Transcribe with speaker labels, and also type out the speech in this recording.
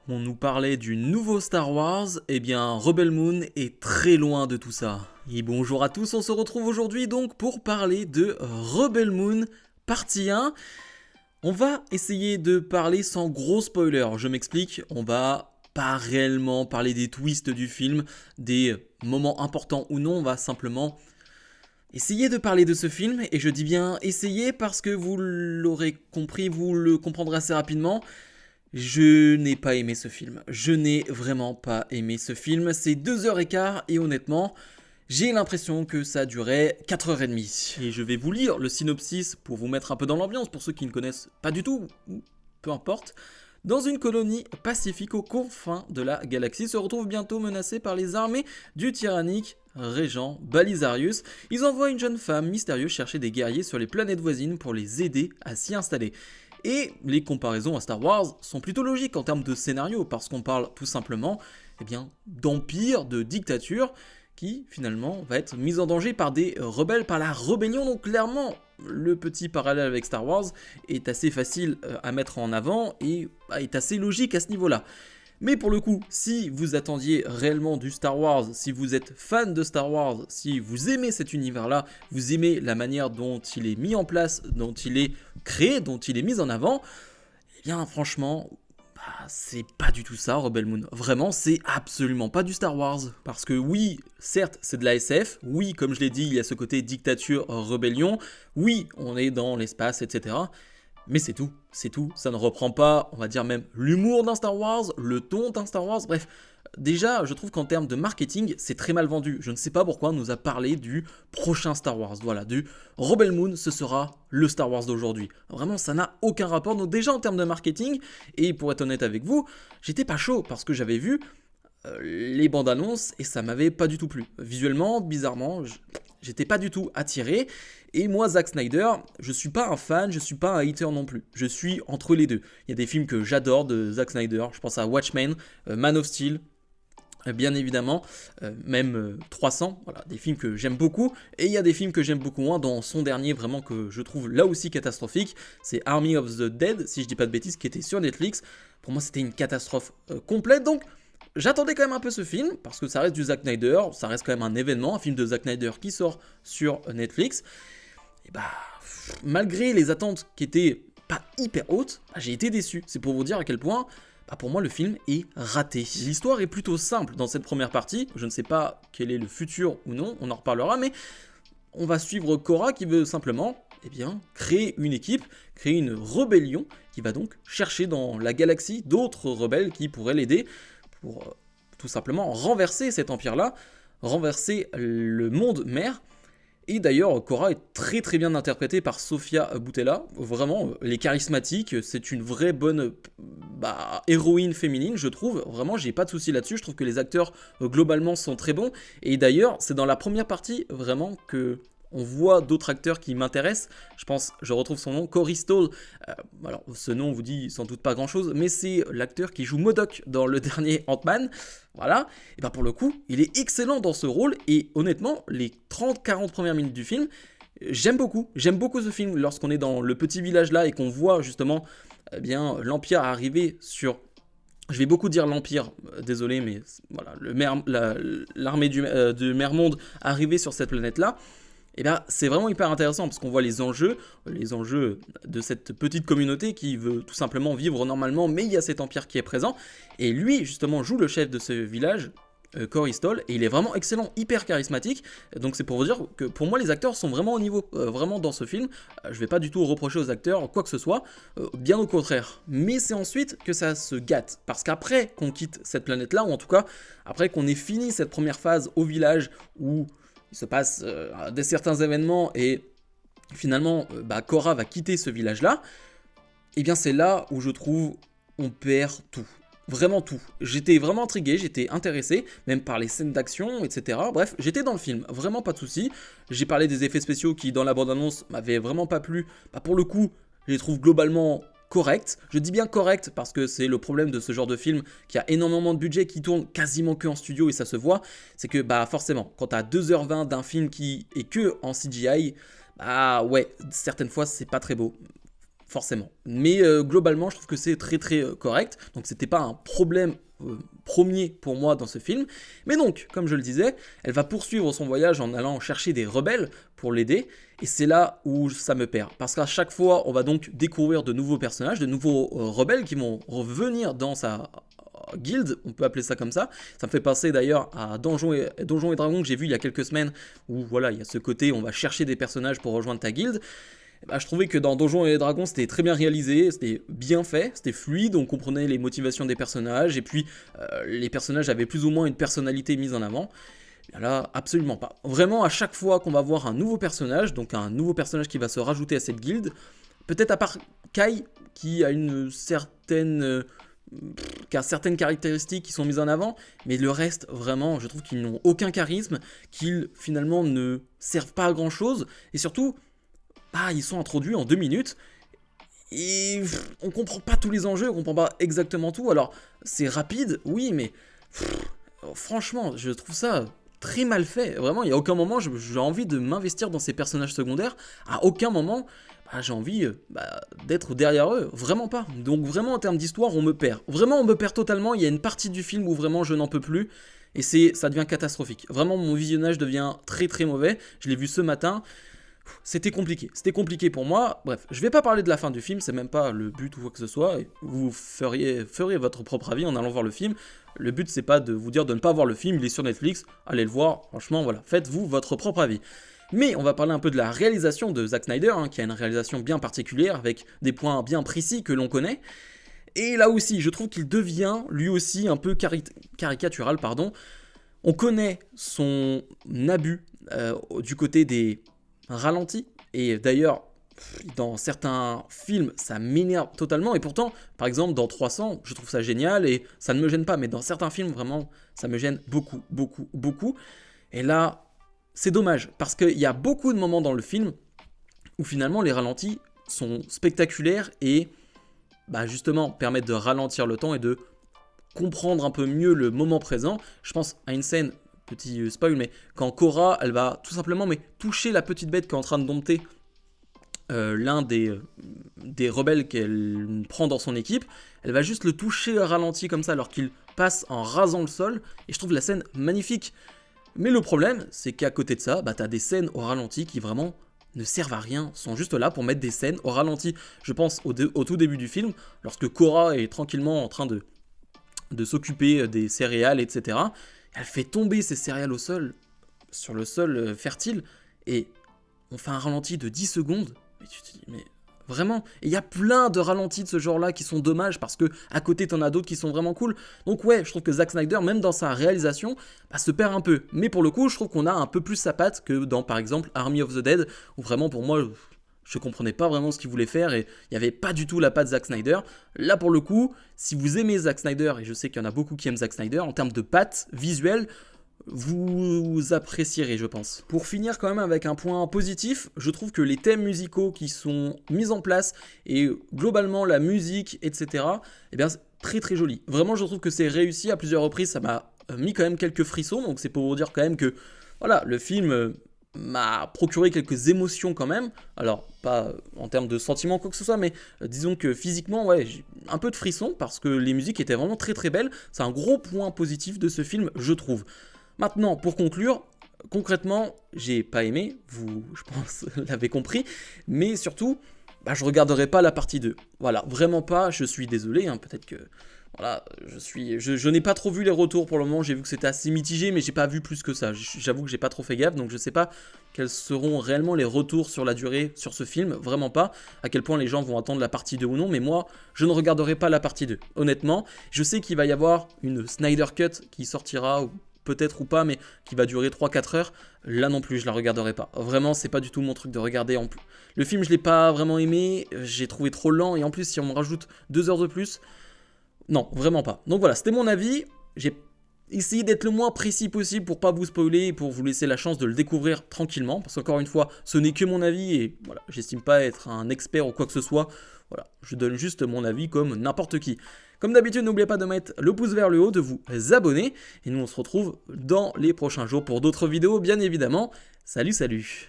Speaker 1: On nous parlait du nouveau Star Wars, eh bien Rebel Moon est très loin de tout ça. Et bonjour à tous, on se retrouve aujourd'hui donc pour parler de Rebel Moon partie 1. On va essayer de parler sans gros spoilers, je m'explique, on va pas réellement parler des twists du film, des moments importants ou non, on va simplement essayer de parler de ce film, et je dis bien essayer parce que vous l'aurez compris, vous le comprendrez assez rapidement. Je n'ai pas aimé ce film. Je n'ai vraiment pas aimé ce film. C'est 2h15 et honnêtement, j'ai l'impression que ça durait 4h30. Et je vais vous lire le synopsis pour vous mettre un peu dans l'ambiance, pour ceux qui ne connaissent pas du tout, ou peu importe. Dans une colonie pacifique aux confins de la galaxie se retrouve bientôt menacée par les armées du tyrannique régent Balisarius. Ils envoient une jeune femme mystérieuse chercher des guerriers sur les planètes voisines pour les aider à s'y installer. Et les comparaisons à Star Wars sont plutôt logiques en termes de scénario, parce qu'on parle tout simplement d'empire, de dictature, qui finalement va être mise en danger par des rebelles, par la rébellion. Donc clairement, le petit parallèle avec Star Wars est assez facile à mettre en avant et est assez logique à ce niveau-là. Mais pour le coup, si vous attendiez réellement du Star Wars, si vous êtes fan de Star Wars, si vous aimez cet univers-là, vous aimez la manière dont il est mis en place, dont il est créé, dont il est mis en avant, eh bien franchement, c'est pas du tout ça Rebel Moon. Vraiment, c'est absolument pas du Star Wars. Parce que oui, certes, c'est de la SF, oui, comme je l'ai dit, il y a ce côté dictature, rébellion, oui, on est dans l'espace, etc. Mais c'est tout, ça ne reprend pas, on va dire même l'humour d'un Star Wars, le ton d'un Star Wars, bref. Déjà, je trouve qu'en termes de marketing, c'est très mal vendu. Je ne sais pas pourquoi on nous a parlé du prochain Star Wars, voilà, du Rebel Moon, ce sera le Star Wars d'aujourd'hui. Vraiment, ça n'a aucun rapport, donc déjà en termes de marketing, et pour être honnête avec vous, j'étais pas chaud, parce que j'avais vu les bandes annonces, et ça m'avait pas du tout plu. Visuellement, bizarrement, j'étais pas du tout attiré. Et moi, Zack Snyder, je suis pas un fan, je suis pas un hater non plus. Je suis entre les deux. Il y a des films que j'adore de Zack Snyder. Je pense à Watchmen, Man of Steel, bien évidemment, même 300, voilà, des films que j'aime beaucoup. Et il y a des films que j'aime beaucoup moins, dans son dernier vraiment que je trouve là aussi catastrophique. C'est Army of the Dead, si je dis pas de bêtises, qui était sur Netflix. Pour moi, c'était une catastrophe complète. Donc, j'attendais quand même un peu ce film, parce que ça reste du Zack Snyder, ça reste quand même un événement, un film de Zack Snyder qui sort sur Netflix. Et malgré les attentes qui étaient pas hyper hautes, j'ai été déçu. C'est pour vous dire à quel point, pour moi, le film est raté. L'histoire est plutôt simple dans cette première partie. Je ne sais pas quel est le futur ou non, on en reparlera, mais on va suivre Cora qui veut simplement créer une équipe, créer une rébellion qui va donc chercher dans la galaxie d'autres rebelles qui pourraient l'aider pour tout simplement renverser cet empire-là, renverser le monde mère. Et d'ailleurs, Cora est très très bien interprétée par Sofia Boutella. Vraiment, elle est charismatique, c'est une vraie bonne héroïne féminine, je trouve. Vraiment, j'ai pas de souci là-dessus. Je trouve que les acteurs globalement sont très bons. Et d'ailleurs, c'est dans la première partie vraiment que on voit d'autres acteurs qui m'intéressent. Je retrouve son nom, Corey Stoll. Alors, ce nom vous dit sans doute pas grand-chose, mais c'est l'acteur qui joue MODOK dans le dernier Ant-Man. Voilà. Et pour le coup, il est excellent dans ce rôle. Et honnêtement, les 30-40 premières minutes du film, j'aime beaucoup. J'aime beaucoup ce film lorsqu'on est dans le petit village là et qu'on voit justement l'Empire arriver sur... Je vais beaucoup dire l'Empire, désolé, mais voilà, l'armée du Mermonde arriver sur cette planète-là. Et c'est vraiment hyper intéressant parce qu'on voit les enjeux de cette petite communauté qui veut tout simplement vivre normalement, mais il y a cet empire qui est présent. Et lui, justement, joue le chef de ce village, Corey Stoll, et il est vraiment excellent, hyper charismatique. Donc c'est pour vous dire que pour moi, les acteurs sont vraiment au niveau, vraiment dans ce film. Je vais pas du tout reprocher aux acteurs quoi que ce soit, bien au contraire. Mais c'est ensuite que ça se gâte, parce qu'après qu'on quitte cette planète-là, ou en tout cas, après qu'on ait fini cette première phase au village où il se passe certains événements et finalement Cora va quitter ce village-là, et bien c'est là où je trouve on perd tout. Vraiment tout. J'étais vraiment intrigué, j'étais intéressé, même par les scènes d'action, etc. Bref, j'étais dans le film, vraiment pas de soucis. J'ai parlé des effets spéciaux qui, dans la bande-annonce, m'avaient vraiment pas plu. Pour le coup, je les trouve globalement corrects. Je dis bien corrects parce que c'est le problème de ce genre de film qui a énormément de budget, qui tourne quasiment que en studio et ça se voit. C'est que forcément, quand t'as 2h20 d'un film qui est que en CGI, ouais, certaines fois c'est pas très beau. forcément. Mais globalement, je trouve que c'est très très correct. Donc c'était pas un problème premier pour moi dans ce film. Mais donc, comme je le disais, elle va poursuivre son voyage en allant chercher des rebelles pour l'aider. Et c'est là où ça me perd. Parce qu'à chaque fois, on va donc découvrir de nouveaux personnages, de nouveaux rebelles qui vont revenir dans sa guilde, on peut appeler ça comme ça. Ça me fait penser d'ailleurs à Donjons et Dragons que j'ai vu il y a quelques semaines, où voilà, il y a ce côté, on va chercher des personnages pour rejoindre ta guilde. Bah, je trouvais que dans Donjons et Dragons, c'était très bien réalisé, c'était bien fait, c'était fluide, on comprenait les motivations des personnages, et puis les personnages avaient plus ou moins une personnalité mise en avant. Et là, absolument pas. Vraiment, à chaque fois qu'on va voir un nouveau personnage, donc un nouveau personnage qui va se rajouter à cette guilde, peut-être à part Kai, qui a une certaine... qui a certaines caractéristiques qui sont mises en avant, mais le reste, vraiment, je trouve qu'ils n'ont aucun charisme, qu'ils finalement ne servent pas à grand chose, et surtout, bah, ils sont introduits en 2 minutes, et on comprend pas tous les enjeux, on comprend pas exactement tout, alors c'est rapide, oui, mais franchement, je trouve ça très mal fait, vraiment, il y a aucun moment, j'ai envie de m'investir dans ces personnages secondaires, à aucun moment, bah, j'ai envie d'être derrière eux, vraiment pas. Donc vraiment en termes d'histoire, on me perd. Vraiment on me perd totalement, il y a une partie du film où vraiment je n'en peux plus, et ça devient catastrophique. Vraiment mon visionnage devient très très mauvais, je l'ai vu ce matin, c'était compliqué pour moi. Bref, je vais pas parler de la fin du film, c'est même pas le but ou quoi que ce soit, vous feriez votre propre avis en allant voir le film. Le but c'est pas de vous dire de ne pas voir le film, il est sur Netflix, allez le voir, franchement voilà, faites-vous votre propre avis. Mais on va parler un peu de la réalisation de Zack Snyder, qui a une réalisation bien particulière, avec des points bien précis que l'on connaît. Et là aussi, je trouve qu'il devient, lui aussi, un peu caricatural, pardon. On connaît son abus du côté des ralentis, et d'ailleurs, dans certains films, ça m'énerve totalement, et pourtant, par exemple, dans 300, je trouve ça génial, et ça ne me gêne pas, mais dans certains films, vraiment, ça me gêne beaucoup. Et là... c'est dommage, parce qu'il y a beaucoup de moments dans le film où finalement les ralentis sont spectaculaires et bah justement permettent de ralentir le temps et de comprendre un peu mieux le moment présent. Je pense à une scène, petit spoil, mais quand Korra, elle va tout simplement toucher la petite bête qui est en train de dompter l'un des rebelles qu'elle prend dans son équipe, elle va juste le toucher au ralenti comme ça alors qu'il passe en rasant le sol, et je trouve la scène magnifique. Mais le problème, c'est qu'à côté de ça, bah, t'as des scènes au ralenti qui vraiment ne servent à rien, sont juste là pour mettre des scènes au ralenti. Je pense au tout début du film, lorsque Korra est tranquillement en train de s'occuper des céréales, etc. Elle fait tomber ces céréales au sol, sur le sol fertile, et on fait un ralenti de 10 secondes, mais tu te dis, mais... vraiment, et il y a plein de ralentis de ce genre-là qui sont dommages parce que à côté t'en as d'autres qui sont vraiment cool. Donc ouais, je trouve que Zack Snyder, même dans sa réalisation, se perd un peu. Mais pour le coup, je trouve qu'on a un peu plus sa patte que dans par exemple Army of the Dead, où vraiment pour moi, je comprenais pas vraiment ce qu'il voulait faire et il n'y avait pas du tout la patte Zack Snyder. Là pour le coup, si vous aimez Zack Snyder, et je sais qu'il y en a beaucoup qui aiment Zack Snyder, en termes de patte visuelle, vous apprécierez, je pense. Pour finir quand même avec un point positif, je trouve que les thèmes musicaux qui sont mis en place et globalement la musique, etc., eh bien, c'est très très joli. Vraiment, je trouve que c'est réussi à plusieurs reprises, ça m'a mis quand même quelques frissons, donc c'est pour vous dire quand même que, voilà, le film m'a procuré quelques émotions quand même. Alors, pas en termes de sentiments, quoi que ce soit, mais disons que physiquement, ouais, j'ai un peu de frissons parce que les musiques étaient vraiment très très belles. C'est un gros point positif de ce film, je trouve. Maintenant, pour conclure, concrètement, j'ai pas aimé, vous, je pense, l'avez compris, mais surtout, je regarderai pas la partie 2. Voilà, vraiment pas, je suis désolé, peut-être que, voilà, je n'ai pas trop vu les retours pour le moment, j'ai vu que c'était assez mitigé, mais j'ai pas vu plus que ça. J'avoue que j'ai pas trop fait gaffe, donc je sais pas quels seront réellement les retours sur la durée sur ce film, vraiment pas, à quel point les gens vont attendre la partie 2 ou non, mais moi, je ne regarderai pas la partie 2, honnêtement. Je sais qu'il va y avoir une Snyder Cut qui sortira, peut-être ou pas, mais qui va durer 3-4 heures, là non plus je la regarderai pas. Vraiment, c'est pas du tout mon truc de regarder en plus. Le film, je l'ai pas vraiment aimé, j'ai trouvé trop lent, et en plus, si on me rajoute 2 heures de plus, non, vraiment pas. Donc voilà, c'était mon avis, j'ai essayé d'être le moins précis possible pour pas vous spoiler, et pour vous laisser la chance de le découvrir tranquillement, parce qu'encore une fois, ce n'est que mon avis, et voilà, j'estime pas être un expert ou quoi que ce soit, voilà, je donne juste mon avis comme n'importe qui. Comme d'habitude, n'oubliez pas de mettre le pouce vers le haut, de vous abonner, et nous on se retrouve dans les prochains jours pour d'autres vidéos, bien évidemment. Salut, salut!